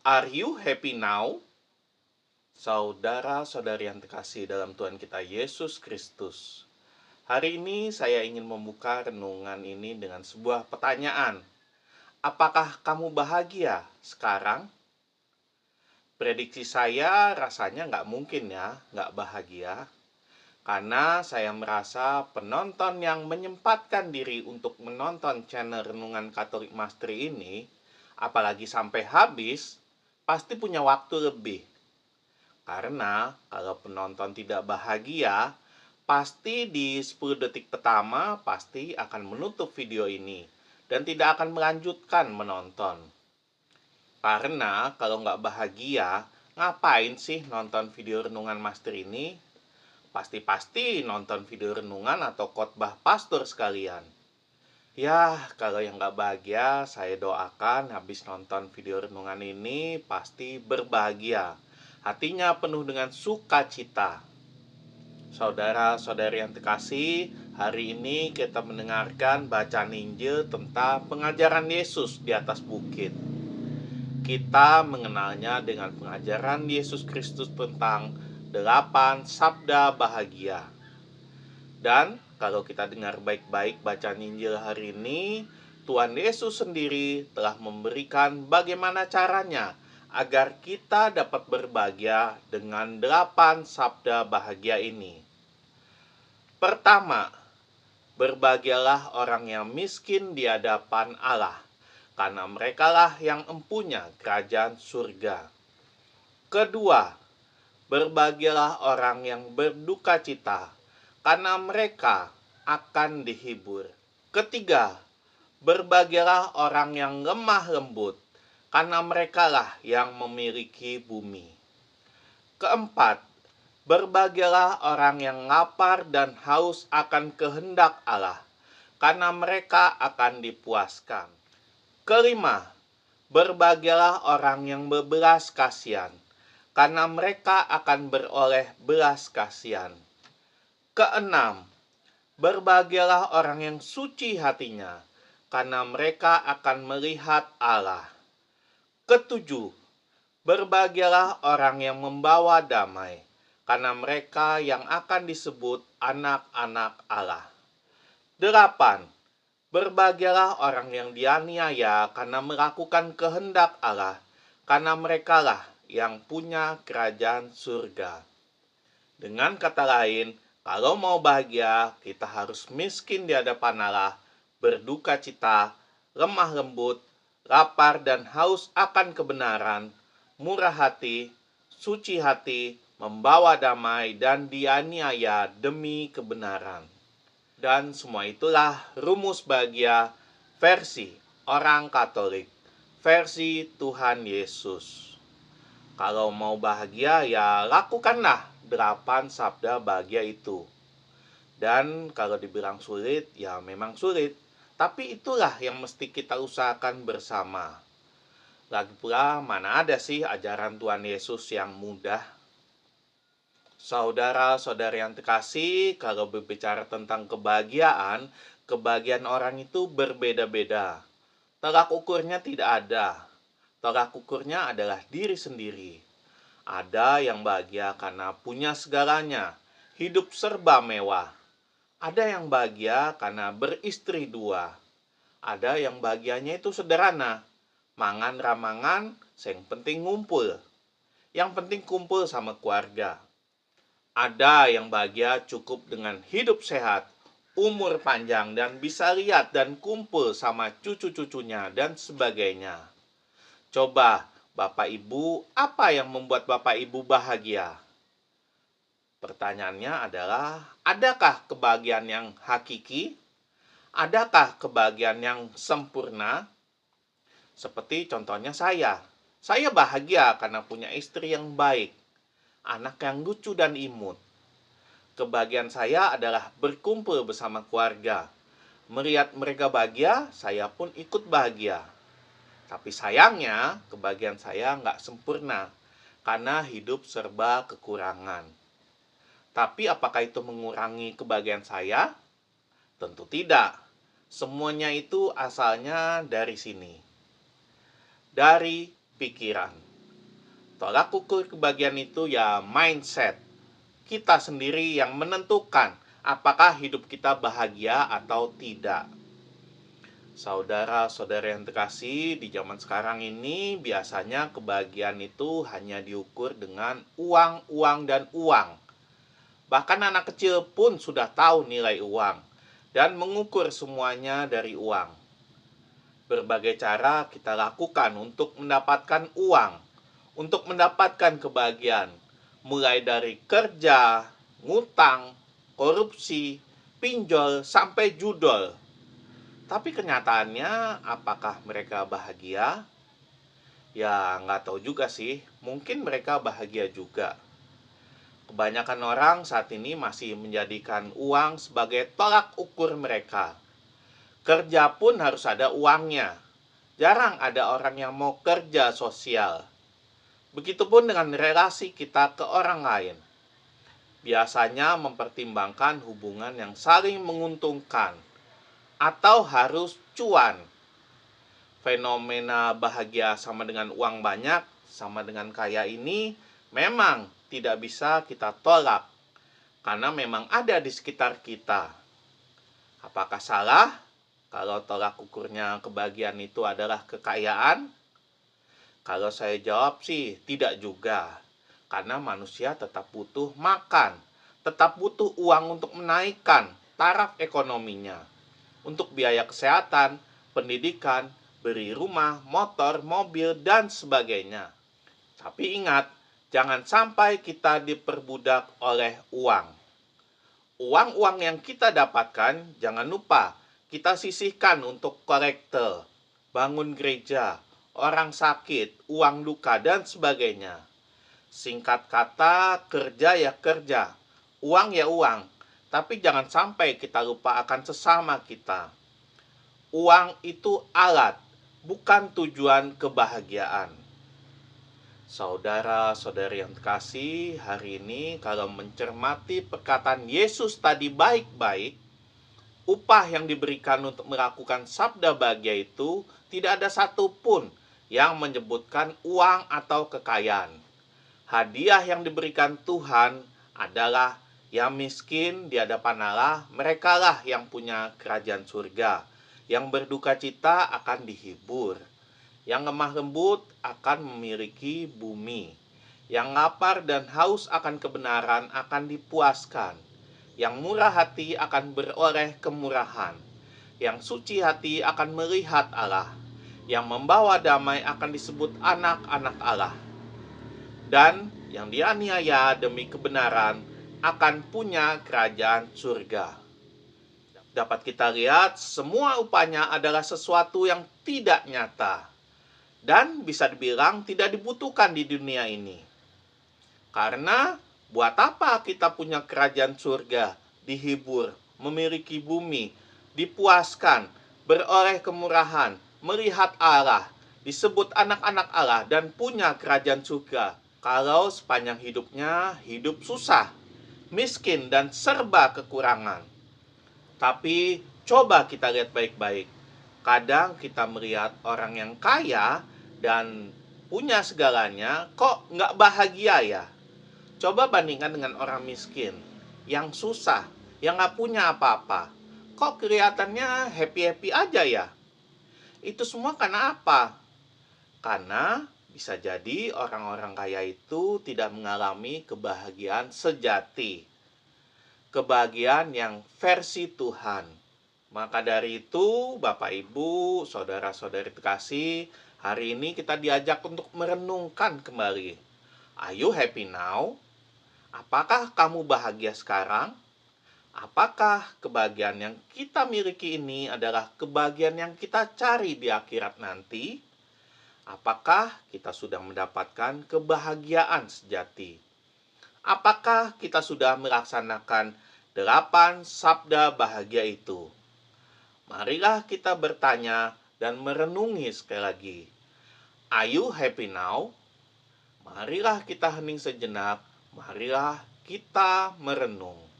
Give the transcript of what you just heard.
Are you happy now? Saudara-saudari yang terkasih dalam Tuhan kita Yesus Kristus. Hari ini saya ingin membuka renungan ini dengan sebuah pertanyaan. Apakah kamu bahagia sekarang? Prediksi saya rasanya nggak mungkin ya, nggak bahagia. Karena saya merasa penonton yang menyempatkan diri untuk menonton channel Renungan Katolik Masteri ini, apalagi sampai habis, pasti punya waktu lebih. Karena kalau penonton tidak bahagia, pasti di 10 detik pertama pasti akan menutup video ini dan tidak akan melanjutkan menonton. Karena kalau nggak bahagia, ngapain sih nonton video Renungan Master ini? Pasti-pasti nonton video renungan atau khotbah pastor sekalian. Ya, kalau yang nggak bahagia, saya doakan habis nonton video renungan ini pasti berbahagia. Hatinya penuh dengan sukacita. Saudara-saudari yang terkasih, hari ini kita mendengarkan bacaan Injil tentang pengajaran Yesus di atas bukit. Kita mengenalnya dengan pengajaran Yesus Kristus tentang 8 sabda bahagia. Dan kalau kita dengar baik-baik bacaan Injil hari ini, Tuhan Yesus sendiri telah memberikan bagaimana caranya agar kita dapat berbahagia dengan 8 sabda bahagia ini. Pertama, berbahagialah orang yang miskin di hadapan Allah, karena merekalah yang empunya kerajaan surga. Kedua, berbahagialah orang yang berduka cita, karena mereka akan dihibur. Ketiga, berbahagialah orang yang lemah lembut, karena merekalah yang memiliki bumi. Keempat, berbahagialah orang yang lapar dan haus akan kehendak Allah, karena mereka akan dipuaskan. Kelima, berbahagialah orang yang berbelas kasihan, karena mereka akan beroleh belas kasihan. Keenam, berbahagialah orang yang suci hatinya, karena mereka akan melihat Allah. Ketujuh, berbahagialah orang yang membawa damai, karena mereka yang akan disebut anak-anak Allah. Delapan, berbahagialah orang yang dianiaya karena melakukan kehendak Allah, karena merekalah yang punya kerajaan surga. Dengan kata lain, kalau mau bahagia, kita harus miskin di hadapan Allah, berduka cita, lemah lembut, lapar dan haus akan kebenaran, murah hati, suci hati, membawa damai, dan dianiaya demi kebenaran. Dan semua itulah rumus bahagia versi orang Katolik, versi Tuhan Yesus. Kalau mau bahagia, ya lakukanlah 8 sabda bahagia itu. Dan kalau dibilang sulit, ya memang sulit. Tapi itulah yang mesti kita usahakan bersama. Lagi pula, mana ada sih ajaran Tuhan Yesus yang mudah? Saudara-saudari yang terkasih, kalau berbicara tentang kebahagiaan orang itu berbeda-beda. Tolak ukurnya tidak ada. Tolak ukurnya adalah diri sendiri. Ada yang bahagia karena punya segalanya, hidup serba mewah. Ada yang bahagia karena beristri 2. Ada yang bahagianya itu sederhana, mangan ramangan, yang penting ngumpul. Yang penting kumpul sama keluarga. Ada yang bahagia cukup dengan hidup sehat, umur panjang, dan bisa lihat dan kumpul sama cucu-cucunya dan sebagainya. Coba, Bapak Ibu, apa yang membuat Bapak Ibu bahagia? Pertanyaannya adalah, adakah kebahagiaan yang hakiki? Adakah kebahagiaan yang sempurna? Seperti contohnya saya. Saya bahagia karena punya istri yang baik, anak yang lucu dan imut. Kebahagiaan saya adalah berkumpul bersama keluarga. Melihat mereka bahagia, saya pun ikut bahagia. Tapi sayangnya, kebahagiaan saya nggak sempurna, karena hidup serba kekurangan. Tapi apakah itu mengurangi kebahagiaan saya? Tentu tidak. Semuanya itu asalnya dari sini. Dari pikiran. Tolak ukur kebahagiaan itu ya mindset. Kita sendiri yang menentukan apakah hidup kita bahagia atau tidak. Saudara-saudara yang terkasih, di zaman sekarang ini biasanya kebahagiaan itu hanya diukur dengan uang, uang, dan uang. Bahkan anak kecil pun sudah tahu nilai uang dan mengukur semuanya dari uang. Berbagai cara kita lakukan untuk mendapatkan uang, untuk mendapatkan kebahagiaan, mulai dari kerja, ngutang, korupsi, pinjol, sampai judol. Tapi kenyataannya, apakah mereka bahagia? Ya, nggak tahu juga sih. Mungkin mereka bahagia juga. Kebanyakan orang saat ini masih menjadikan uang sebagai tolak ukur mereka. Kerja pun harus ada uangnya. Jarang ada orang yang mau kerja sosial. Begitupun dengan relasi kita ke orang lain. Biasanya mempertimbangkan hubungan yang saling menguntungkan atau harus cuan. Fenomena bahagia sama dengan uang banyak, sama dengan kaya ini memang tidak bisa kita tolak karena memang ada di sekitar kita. Apakah salah kalau tolak ukurnya kebahagiaan itu adalah kekayaan? Kalau saya jawab sih tidak juga. Karena manusia tetap butuh makan, tetap butuh uang untuk menaikkan taraf ekonominya. Untuk biaya kesehatan, pendidikan, beli rumah, motor, mobil, dan sebagainya. Tapi ingat, jangan sampai kita diperbudak oleh uang. Uang-uang yang kita dapatkan, jangan lupa kita sisihkan untuk kolektor, bangun gereja, orang sakit, uang duka, dan sebagainya. Singkat kata, kerja ya kerja, uang ya uang. Tapi jangan sampai kita lupa akan sesama kita. Uang itu alat, bukan tujuan kebahagiaan. Saudara-saudari yang terkasih, hari ini kalau mencermati perkataan Yesus tadi baik-baik, upah yang diberikan untuk melakukan sabda bahagia itu tidak ada satupun yang menyebutkan uang atau kekayaan. Hadiah yang diberikan Tuhan adalah yang miskin di hadapan Allah, merekalah yang punya kerajaan surga. Yang berduka cita akan dihibur. Yang lemah lembut akan memiliki bumi. Yang lapar dan haus akan kebenaran akan dipuaskan. Yang murah hati akan beroleh kemurahan. Yang suci hati akan melihat Allah. Yang membawa damai akan disebut anak-anak Allah. Dan yang dianiaya demi kebenaran akan punya kerajaan surga. Dapat kita lihat, semua upahnya adalah sesuatu yang tidak nyata. Dan bisa dibilang tidak dibutuhkan di dunia ini. Karena buat apa kita punya kerajaan surga, dihibur, memiliki bumi, dipuaskan, beroleh kemurahan, melihat Allah, disebut anak-anak Allah, dan punya kerajaan surga, kalau sepanjang hidupnya hidup susah, miskin, dan serba kekurangan. Tapi coba kita lihat baik-baik. Kadang kita melihat orang yang kaya dan punya segalanya, kok nggak bahagia ya? Coba bandingkan dengan orang miskin, yang susah, yang nggak punya apa-apa. Kok kelihatannya happy-happy aja ya? Itu semua karena apa? Karena bisa jadi orang-orang kaya itu tidak mengalami kebahagiaan sejati. Kebahagiaan yang versi Tuhan. Maka dari itu, Bapak Ibu, saudara-saudari terkasih, hari ini kita diajak untuk merenungkan kembali. Are you happy now? Apakah kamu bahagia sekarang? Apakah kebahagiaan yang kita miliki ini adalah kebahagiaan yang kita cari di akhirat nanti? Apakah kita sudah mendapatkan kebahagiaan sejati? Apakah kita sudah melaksanakan 8 sabda bahagia itu? Marilah kita bertanya dan merenungi sekali lagi. Are you happy now? Marilah kita hening sejenak, marilah kita merenung.